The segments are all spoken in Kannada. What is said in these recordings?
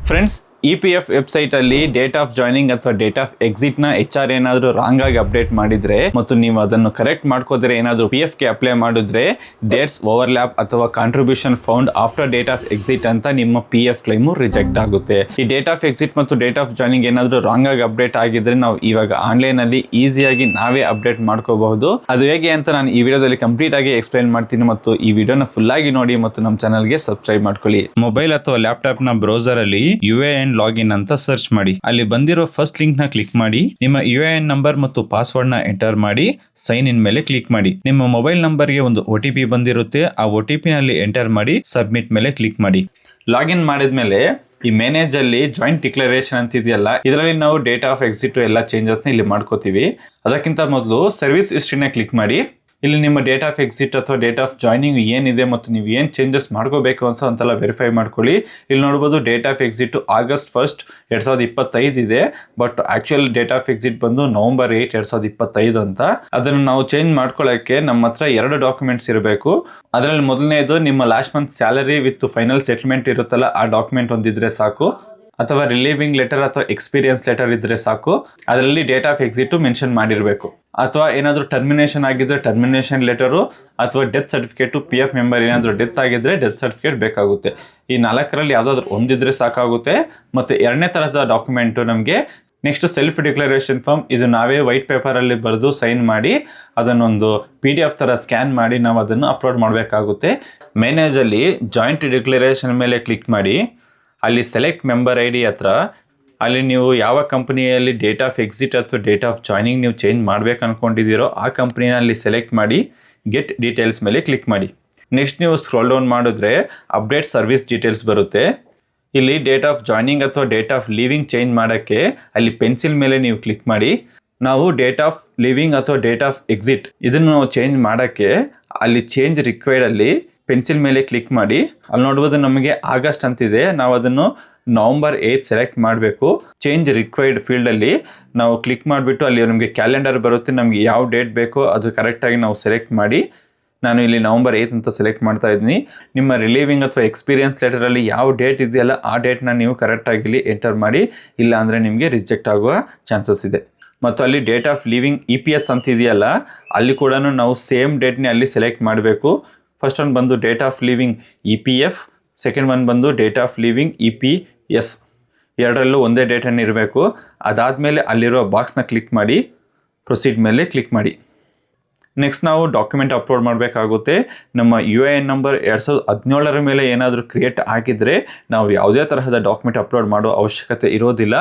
ಫ್ರೆಂಡ್ಸ್, EPF ವೆಬ್ಸೈಟ್ ಅಲ್ಲಿ ಡೇಟ್ ಆಫ್ ಜಾಯ್ನಿಂಗ್ ಅಥವಾ ಡೇಟ್ ಆಫ್ ಎಕ್ಸಿಟ್ ನ HR ಏನಾದರೂ ರಾಂಗ್ ಆಗಿ ಅಪ್ಡೇಟ್ ಮಾಡಿದ್ರೆ ಮತ್ತು ನೀವು ಅದನ್ನು ಕರೆಕ್ಟ್ ಮಾಡ್ಕೋದ್ರೆ ಏನಾದರೂ PF ಗೆ ಅಪ್ಲೈ ಮಾಡಿದ್ರೆ ಡೇಟ್ಸ್ ಓವರ್ಲ್ಯಾಪ್ ಅಥವಾ contribution found after date of exit ಅಂತ ನಿಮ್ಮ PF ಕ್ಲೈಮು ರಿಜೆಕ್ಟ್ ಆಗುತ್ತೆ. ಈ ಡೇಟ್ ಆಫ್ ಎಕ್ಸಿಟ್ ಮತ್ತು ಡೇಟ್ ಆಫ್ ಜಾಯ್ನಿಂಗ್ ಏನಾದರೂ ರಾಂಗ್ ಆಗಿ ಅಪ್ಡೇಟ್ ಆಗಿದ್ರೆ ನಾವು ಇವಾಗ ಆನ್ಲೈನ್ ಅಲ್ಲಿ ಈಸಿಯಾಗಿ ನಾವೇ ಅಪ್ಡೇಟ್ ಮಾಡ್ಕೋಬಹುದು. ಅದು ಹೇಗೆ ಅಂತ ನಾನು ಈ ವಿಡಿಯೋದಲ್ಲಿ ಕಂಪ್ಲೀಟ್ ಆಗಿ ಎಕ್ಸ್ಪ್ಲೈನ್ ಮಾಡ್ತೀನಿ ಮತ್ತು ಈ ವಿಡಿಯೋನ ಫುಲ್ ಆಗಿ ನೋಡಿ ಮತ್ತು ನಮ್ಮ ಚಾನಲ್ಗೆ ಸಬ್ಸ್ಕ್ರೈಬ್ ಮಾಡ್ಕೊಳ್ಳಿ. ಮೊಬೈಲ್ ಅಥವಾ ಲ್ಯಾಪ್ಟಾಪ್ ನ ಬ್ರೌಸರ್ ಅಲ್ಲಿ UAN ಲಾಗಿನ್ ಅಂತ ಸರ್ಚ್ ಮಾಡಿ. ಅಲ್ಲಿ ಬಂದಿರೋ ಫಸ್ಟ್ ಲಿಂಕ್ ನ ಕ್ಲಿಕ್ ಮಾಡಿ. ನಿಮ್ಮ UAN ನಂಬರ್ ಮತ್ತು ಪಾಸ್ವರ್ಡ್ ನ ಎಂಟರ್ ಮಾಡಿ ಸೈನ್ ಇನ್ ಮೇಲೆ ಕ್ಲಿಕ್ ಮಾಡಿ. ನಿಮ್ಮ ಮೊಬೈಲ್ ನಂಬರ್ ಗೆ ಒಂದು OTP ಬಂದಿರುತ್ತೆ. ಆ OTP ನಲ್ಲಿ ಎಂಟರ್ ಮಾಡಿ ಸಬ್ಮಿಟ್ ಮೇಲೆ ಕ್ಲಿಕ್ ಮಾಡಿ. ಲಾಗಿನ್ ಮಾಡಿದ್ಮೇಲೆ ಈ ಮ್ಯಾನೇಜ್ ಅಲ್ಲಿ ಜಾಯಿಂಟ್ ಡಿಕ್ಲರೇಷನ್ ಅಂತ ಇದೆಯಲ್ಲ, ಇದರಲ್ಲಿ ನಾವು ಡೇಟ್ ಆಫ್ ಎಕ್ಸಿಟ್ ಎಲ್ಲ ಚೇಂಜಸ್ ನ ಇಲ್ಲಿ ಮಾಡ್ಕೋತೀವಿ. ಅದಕ್ಕಿಂತ ಮೊದಲು ಸರ್ವಿಸ್ ಹಿಸ್ಟ್ರಿನ ಕ್ಲಿಕ್ ಮಾಡಿ. ಇಲ್ಲಿ ನಿಮ್ಮ ಡೇಟ್ ಆಫ್ ಎಕ್ಸಿಟ್ ಅಥವಾ ಡೇಟ್ ಆಫ್ ಜಾಯ್ನಿಂಗ್ ಏನಿದೆ ಮತ್ತು ನೀವು ಏನು ಚೇಂಜಸ್ ಮಾಡ್ಕೋಬೇಕು ಅಂತ ಒಂದ್ಸಲ ವೆರಿಫೈ ಮಾಡ್ಕೊಳ್ಳಿ. ಇಲ್ಲಿ ನೋಡ್ಬೋದು date of exit August 1st, 2025 ಇದೆ. But actual date of exit ಬಂದು November 8, 2025 ಅಂತ. ಅದನ್ನು ನಾವು ಚೇಂಜ್ ಮಾಡ್ಕೊಳ್ಳೋಕ್ಕೆ ನಮ್ಮ ಹತ್ರ 2 ಡಾಕ್ಯುಮೆಂಟ್ಸ್ ಇರಬೇಕು. ಅದರಲ್ಲಿ ಮೊದಲನೇದು ನಿಮ್ಮ last month salary with final settlement ಇರುತ್ತಲ್ಲ, ಆ ಡಾಕ್ಯುಮೆಂಟ್ ಒಂದಿದ್ರೆ ಸಾಕು. ಅಥವಾ ರಿಲೀವಿಂಗ್ ಲೆಟರ್ ಅಥವಾ ಎಕ್ಸ್ಪೀರಿಯನ್ಸ್ ಲೆಟರ್ ಇದ್ರೆ ಸಾಕು. ಅದರಲ್ಲಿ ಡೇಟ್ ಆಫ್ ಎಕ್ಸಿಟ್ ಮೆನ್ಷನ್ ಮಾಡಿರಬೇಕು. ಅಥವಾ ಏನಾದರೂ ಟರ್ಮಿನೇಷನ್ ಆಗಿದ್ರೆ ಟರ್ಮಿನೇಷನ್ ಲೆಟರು ಅಥವಾ ಡೆತ್ ಸರ್ಟಿಫಿಕೇಟು, PF ಮೆಂಬರ್ ಏನಾದರೂ ಡೆತ್ ಆಗಿದ್ರೆ ಡೆತ್ ಸರ್ಟಿಫಿಕೇಟ್ ಬೇಕಾಗುತ್ತೆ. ಈ 4ರಲ್ಲಿ ಯಾವುದಾದ್ರೂ ಒಂದಿದ್ರೆ ಸಾಕಾಗುತ್ತೆ. ಮತ್ತು 2ನೇ ತರಹದ ಡಾಕ್ಯುಮೆಂಟು ನಮಗೆ ನೆಕ್ಸ್ಟ್ ಸೆಲ್ಫ್ ಡಿಕ್ಲರೇಷನ್ ಫಾರ್ಮ್. ಇದು ನಾವೇ ವೈಟ್ ಪೇಪರಲ್ಲಿ ಬರೆದು ಸೈನ್ ಮಾಡಿ ಅದನ್ನೊಂದು PDF ಥರ ಸ್ಕ್ಯಾನ್ ಮಾಡಿ ನಾವು ಅದನ್ನು ಅಪ್ಲೋಡ್ ಮಾಡಬೇಕಾಗುತ್ತೆ. ಮ್ಯಾನೇಜಲ್ಲಿ ಜಾಯಿಂಟ್ ಡಿಕ್ಲರೇಷನ್ ಮೇಲೆ ಕ್ಲಿಕ್ ಮಾಡಿ. ಅಲ್ಲಿ ಸೆಲೆಕ್ಟ್ ಮೆಂಬರ್ ID ಹತ್ರ ಅಲ್ಲಿ ನೀವು ಯಾವ ಕಂಪನಿಯಲ್ಲಿ ಡೇಟ್ ಆಫ್ ಎಕ್ಸಿಟ್ ಅಥವಾ ಡೇಟ್ ಆಫ್ ಜಾಯ್ನಿಂಗ್ ನೀವು ಚೇಂಜ್ ಮಾಡ್ಬೇಕು ಅನ್ಕೊಂಡಿದ್ದೀರೋ ಆ ಕಂಪ್ನಿನಲ್ಲಿ ಸೆಲೆಕ್ಟ್ ಮಾಡಿ ಗೆಟ್ ಡೀಟೇಲ್ಸ್ ಮೇಲೆ ಕ್ಲಿಕ್ ಮಾಡಿ. ನೆಕ್ಸ್ಟ್ ನೀವು ಸ್ಕ್ರೋಲ್ ಡೌನ್ ಮಾಡಿದ್ರೆ ಅಪ್ಡೇಟ್ ಸರ್ವಿಸ್ ಡೀಟೇಲ್ಸ್ ಬರುತ್ತೆ. ಇಲ್ಲಿ ಡೇಟ್ ಆಫ್ ಜಾಯ್ನಿಂಗ್ ಅಥವಾ ಡೇಟ್ ಆಫ್ ಲೀವಿಂಗ್ ಚೇಂಜ್ ಮಾಡೋಕ್ಕೆ ಅಲ್ಲಿ ಪೆನ್ಸಿಲ್ ಮೇಲೆ ನೀವು ಕ್ಲಿಕ್ ಮಾಡಿ. ನಾವು ಡೇಟ್ ಆಫ್ ಲೀವಿಂಗ್ ಅಥವಾ ಡೇಟ್ ಆಫ್ ಎಕ್ಸಿಟ್ ಇದನ್ನು ನಾವು ಚೇಂಜ್ ಮಾಡೋಕ್ಕೆ ಅಲ್ಲಿ ಚೇಂಜ್ ರಿಕ್ವೈರ್ಡ್ ಅಲ್ಲಿ ಪೆನ್ಸಿಲ್ ಮೇಲೆ ಕ್ಲಿಕ್ ಮಾಡಿ. ಅಲ್ಲಿ ನೋಡ್ಬೋದು ನಮಗೆ ಆಗಸ್ಟ್ ಅಂತಿದೆ, ನಾವು ಅದನ್ನು November 8 ಸೆಲೆಕ್ಟ್ ಮಾಡಬೇಕು. ಚೇಂಜ್ ರಿಕ್ವೈರ್ಡ್ ಫೀಲ್ಡಲ್ಲಿ ನಾವು ಕ್ಲಿಕ್ ಮಾಡಿಬಿಟ್ಟು ಅಲ್ಲಿ ನಮಗೆ ಕ್ಯಾಲೆಂಡರ್ ಬರುತ್ತೆ. ನಮಗೆ ಯಾವ ಡೇಟ್ ಬೇಕೋ ಅದು ಕರೆಕ್ಟಾಗಿ ನಾವು ಸೆಲೆಕ್ಟ್ ಮಾಡಿ. ನಾನು ಇಲ್ಲಿ November 8 ಅಂತ ಸೆಲೆಕ್ಟ್ ಮಾಡ್ತಾ ಇದ್ದೀನಿ. ನಿಮ್ಮ ರಿಲೀವಿಂಗ್ ಅಥವಾ ಎಕ್ಸ್ಪೀರಿಯನ್ಸ್ ಲೆಟರಲ್ಲಿ ಯಾವ ಡೇಟ್ ಇದೆಯಲ್ಲ ಆ ಡೇಟ್ನ ನೀವು ಕರೆಕ್ಟಾಗಿ ಇಲ್ಲಿ ಎಂಟರ್ ಮಾಡಿ. ಇಲ್ಲ ಅಂದರೆ ನಿಮಗೆ ರಿಜೆಕ್ಟ್ ಆಗುವ ಚಾನ್ಸಸ್ ಇದೆ. ಮತ್ತು ಅಲ್ಲಿ ಡೇಟ್ ಆಫ್ ಲೀವಿಂಗ್ EPS ಅಂತ ಇದೆಯಲ್ಲ, ಅಲ್ಲಿ ಕೂಡ ನಾವು ಸೇಮ್ ಡೇಟ್ನೇ ಅಲ್ಲಿ ಸೆಲೆಕ್ಟ್ ಮಾಡಬೇಕು. ಫಸ್ಟ್ ಒಂದು ಬಂದು date of leaving EPF, second ಒಂದು ಬಂದು ಡೇಟ್ ಆಫ್ ಲೀವಿಂಗ್ EPS. ಎರಡರಲ್ಲೂ ಒಂದೇ ಡೇಟನ್ನು ಇರಬೇಕು. ಅದಾದಮೇಲೆ ಅಲ್ಲಿರೋ ಬಾಕ್ಸ್ನ ಕ್ಲಿಕ್ ಮಾಡಿ ಪ್ರೊಸೀಡ್ ಮೇಲೆ ಕ್ಲಿಕ್ ಮಾಡಿ. ನೆಕ್ಸ್ಟ್ ನಾವು ಡಾಕ್ಯುಮೆಂಟ್ ಅಪ್ಲೋಡ್ ಮಾಡಬೇಕಾಗುತ್ತೆ. ನಮ್ಮ UAN ನಂಬರ್ 2017 ಮೇಲೆ ಏನಾದರೂ ಕ್ರಿಯೇಟ್ ಆಗಿದ್ದರೆ ನಾವು ಯಾವುದೇ ತರಹದ ಡಾಕ್ಯುಮೆಂಟ್ ಅಪ್ಲೋಡ್ ಮಾಡೋ ಅವಶ್ಯಕತೆ ಇರೋದಿಲ್ಲ.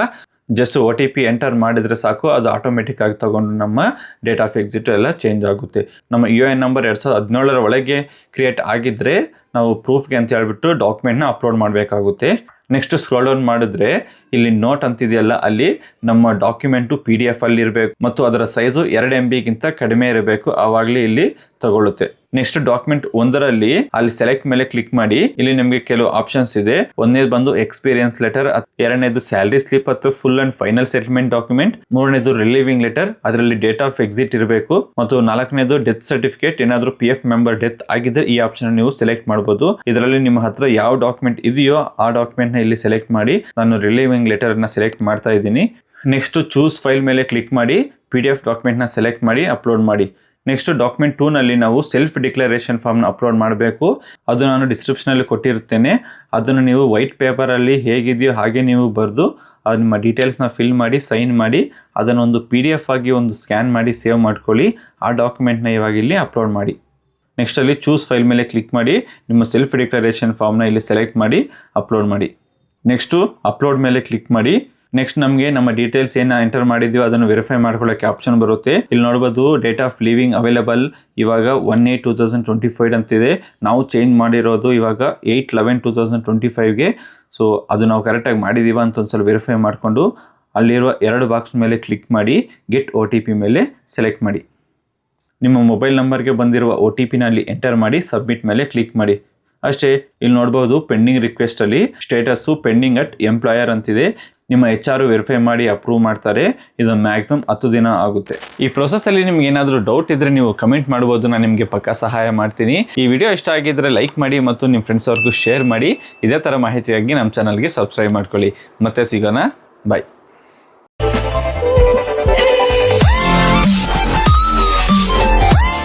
ಜಸ್ಟ್ OTP ಎಂಟರ್ ಮಾಡಿದರೆ ಸಾಕು, ಅದು ಆಟೋಮೆಟಿಕ್ ಆಗಿ ತಗೊಂಡು ನಮ್ಮ ಡೇಟ್ ಆಫ್ ಎಕ್ಸಿಟ್ ಎಲ್ಲ ಚೇಂಜ್ ಆಗುತ್ತೆ. ನಮ್ಮ UAN ನಂಬರ್ 2017 ಒಳಗೆ ಕ್ರಿಯೇಟ್ ಆಗಿದ್ದರೆ ನಾವು ಪ್ರೂಫ್ಗೆ ಅಂತ ಹೇಳ್ಬಿಟ್ಟು ಡಾಕ್ಯುಮೆಂಟ್ನ ಅಪ್ಲೋಡ್ ಮಾಡಬೇಕಾಗುತ್ತೆ. ನೆಕ್ಸ್ಟ್ ಸ್ಕ್ರೋಲ್ ಡೌನ್ ಮಾಡಿದ್ರೆ ಇಲ್ಲಿ ನೋಟ್ ಅಂತಿದೆಯಲ್ಲ, ಅಲ್ಲಿ ನಮ್ಮ ಡಾಕ್ಯುಮೆಂಟು PDF ಅಲ್ಲಿ ಇರಬೇಕು ಮತ್ತು ಅದರ ಸೈಜು 2 MB ಕಡಿಮೆ ಇರಬೇಕು. ಆವಾಗಲೇ ಇಲ್ಲಿ ತಗೊಳ್ಳುತ್ತೆ. ನೆಕ್ಸ್ಟ್ ಡಾಕ್ಯುಮೆಂಟ್ 1ರಲ್ಲಿ ಅಲ್ಲಿ ಸೆಲೆಕ್ಟ್ ಮೇಲೆ ಕ್ಲಿಕ್ ಮಾಡಿ. ಇಲ್ಲಿ ನಿಮಗೆ ಕೆಲವು ಆಪ್ಷನ್ಸ್ ಇದೆ. ಒಂದನೇದು ಬಂದು ಎಕ್ಸ್ಪೀರಿಯನ್ಸ್ ಲೆಟರ್, ಎರಡನೇದು ಸ್ಯಾಲರಿ ಸ್ಲಿಪ್ ಅಥವಾ full and final settlement document, ಮೂರನೇದು ರಿಲೀವಿಂಗ್ ಲೆಟರ್, ಅದರಲ್ಲಿ ಡೇಟ್ ಆಫ್ ಎಕ್ಸಿಟ್ ಇರಬೇಕು, ಮತ್ತು 4ನೇದು ಡೆತ್ ಸರ್ಟಿಫಿಕೇಟ್. ಏನಾದರೂ PF ಮೆಂಬರ್ ಡೆತ್ ಆಗಿದ್ರೆ ಈ ಆಪ್ಷನ್ ನೀವು ಸೆಲೆಕ್ಟ್ ಮಾಡಬಹುದು. ಇದರಲ್ಲಿ ನಿಮ್ಮ ಹತ್ರ ಯಾವ ಡಾಕ್ಯುಮೆಂಟ್ ಇದೆಯೋ ಆ ಡಾಕ್ಯುಮೆಂಟ್ ನ ಇಲ್ಲಿ ಸೆಲೆಕ್ಟ್ ಮಾಡಿ. ನಾನು ರಿಲೀವಿಂಗ್ ಲೆಟರ್ ನ ಸೆಲೆಕ್ಟ್ ಮಾಡ್ತಾ ಇದ್ದೀನಿ. ನೆಕ್ಸ್ಟ್ ಚೂಸ್ ಫೈಲ್ ಮೇಲೆ ಕ್ಲಿಕ್ ಮಾಡಿ PDF ಡಾಕ್ಯುಮೆಂಟ್ ನ ಸೆಲೆಕ್ಟ್ ಮಾಡಿ ಅಪ್ಲೋಡ್ ಮಾಡಿ. ನೆಕ್ಸ್ಟ್ ಡಾಕ್ಯುಮೆಂಟ್ 2ನಲ್ಲಿ ನಾವು ಸೆಲ್ಫ್ ಡಿಕ್ಲರೇಷನ್ ಫಾರ್ಮ್ನ ಅಪ್ಲೋಡ್ ಮಾಡಬೇಕು. ಅದು ನಾನು ಡಿಸ್ಕ್ರಿಪ್ಷನಲ್ಲಿ ಕೊಟ್ಟಿರುತ್ತೇನೆ. ಅದನ್ನು ನೀವು ವೈಟ್ ಪೇಪರಲ್ಲಿ ಹೇಗಿದೆಯೋ ಹಾಗೆ ನೀವು ಬರೆದು ನಿಮ್ಮ ಡೀಟೇಲ್ಸ್ನ ಫಿಲ್ ಮಾಡಿ ಸೈನ್ ಮಾಡಿ ಅದನ್ನೊಂದು PDF ಆಗಿ ಒಂದು ಸ್ಕ್ಯಾನ್ ಮಾಡಿ ಸೇವ್ ಮಾಡ್ಕೊಳ್ಳಿ. ಆ ಡಾಕ್ಯುಮೆಂಟ್ನ ಇವಾಗ ಇಲ್ಲಿ ಅಪ್ಲೋಡ್ ಮಾಡಿ. ನೆಕ್ಸ್ಟ್ ಅಲ್ಲಿ ಚೂಸ್ ಫೈಲ್ ಮೇಲೆ ಕ್ಲಿಕ್ ಮಾಡಿ ನಿಮ್ಮ ಸೆಲ್ಫ್ ಡಿಕ್ಲರೇಷನ್ ಫಾರ್ಮ್ನ ಇಲ್ಲಿ ಸೆಲೆಕ್ಟ್ ಮಾಡಿ ಅಪ್ಲೋಡ್ ಮಾಡಿ. ನೆಕ್ಸ್ಟು ಅಪ್ಲೋಡ್ ಮೇಲೆ ಕ್ಲಿಕ್ ಮಾಡಿ. ನೆಕ್ಸ್ಟ್ ನಮಗೆ ನಮ್ಮ ಡೀಟೇಲ್ಸ್ ಏನು ಎಂಟರ್ ಮಾಡಿದ್ದೀವೋ ಅದನ್ನು ವೆರಿಫೈ ಮಾಡ್ಕೊಳ್ಳೋಕ್ಕೆ ಆಪ್ಷನ್ ಬರುತ್ತೆ. ಇಲ್ಲಿ ನೋಡ್ಬೋದು ಡೇಟ್ ಆಫ್ ಲೀವಿಂಗ್ ಅವೈಲೇಬಲ್ ಇವಾಗ 1/8/2025 ಅಂತಿದೆ. ನಾವು ಚೇಂಜ್ ಮಾಡಿರೋದು ಇವಾಗ 8/11/2025ಗೆ. ಸೊ ಅದು ನಾವು ಕರೆಕ್ಟಾಗಿ ಮಾಡಿದ್ದೀವ ಅಂತ ಒಂದ್ಸಲ ವೆರಿಫೈ ಮಾಡಿಕೊಂಡು ಅಲ್ಲಿರುವ 2 ಬಾಕ್ಸ್ ಮೇಲೆ ಕ್ಲಿಕ್ ಮಾಡಿ ಗೆಟ್ OTP ಮೇಲೆ ಸೆಲೆಕ್ಟ್ ಮಾಡಿ. ನಿಮ್ಮ ಮೊಬೈಲ್ ನಂಬರ್ಗೆ ಬಂದಿರುವ OTPನ ಅಲ್ಲಿ ಎಂಟರ್ ಮಾಡಿ ಸಬ್ಮಿಟ್ ಮೇಲೆ ಕ್ಲಿಕ್ ಮಾಡಿ. ಅಷ್ಟೇ. ಇಲ್ಲಿ ನೋಡ್ಬೋದು ಪೆಂಡಿಂಗ್ ರಿಕ್ವೆಸ್ಟ್ ಅಲ್ಲಿ ಸ್ಟೇಟಸ್ಸು ಪೆಂಡಿಂಗ್ ಅಟ್ ಎಂಪ್ಲಾಯರ್ ಅಂತಿದೆ. ನಿಮ್ಮ HR ವೆರಿಫೈ ಮಾಡಿ ಅಪ್ರೂವ್ ಮಾಡ್ತಾರೆ. ಇದು ಮ್ಯಾಕ್ಸಿಮಮ್ 10 ದಿನ ಆಗುತ್ತೆ. ಈ ಪ್ರೊಸೆಸ್ಸಲ್ಲಿ ನಿಮ್ಗೆ ಏನಾದರೂ ಡೌಟ್ ಇದ್ದರೆ ನೀವು ಕಮೆಂಟ್ ಮಾಡ್ಬೋದು, ನಾನು ನಿಮಗೆ ಪಕ್ಕಾ ಸಹಾಯ ಮಾಡ್ತೀನಿ. ಈ ವಿಡಿಯೋ ಇಷ್ಟ ಆಗಿದ್ದರೆ ಲೈಕ್ ಮಾಡಿ ಮತ್ತು ನಿಮ್ಮ ಫ್ರೆಂಡ್ಸ್ ಅವ್ರಿಗೂ ಶೇರ್ ಮಾಡಿ. ಇದೇ ಥರ ಮಾಹಿತಿಯಾಗಿ ನಮ್ಮ ಚಾನಲ್ಗೆ ಸಬ್ಸ್ಕ್ರೈಬ್ ಮಾಡ್ಕೊಳ್ಳಿ. ಮತ್ತೆ ಸಿಗೋಣ, ಬಾಯ್.